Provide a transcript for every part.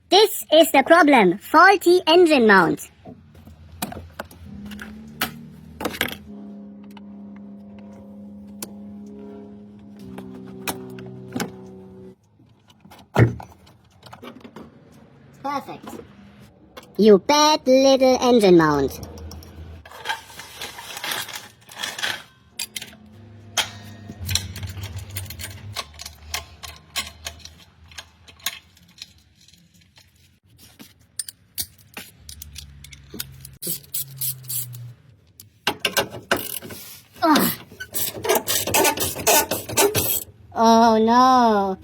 This is the problem. Faulty engine mount. Perfect. You bad little engine mount. Oh no.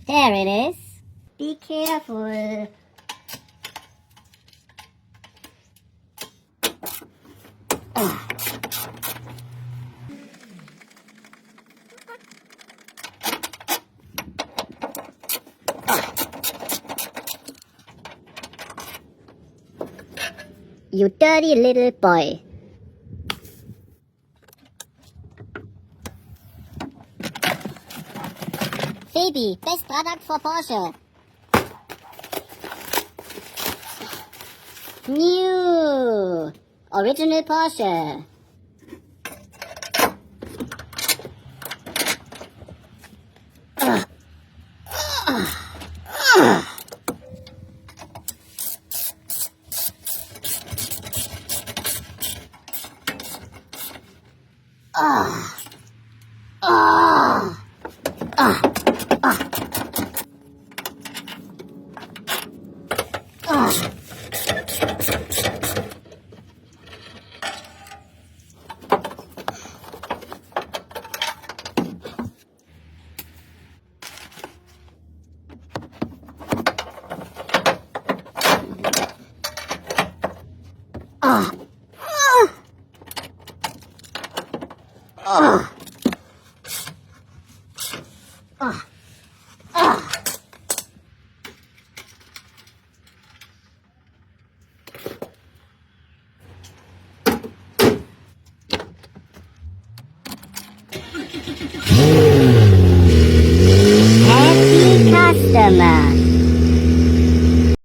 There it is. Be careful. You dirty little boy. Phoebe, best product for Porsche. New. Original Porsche.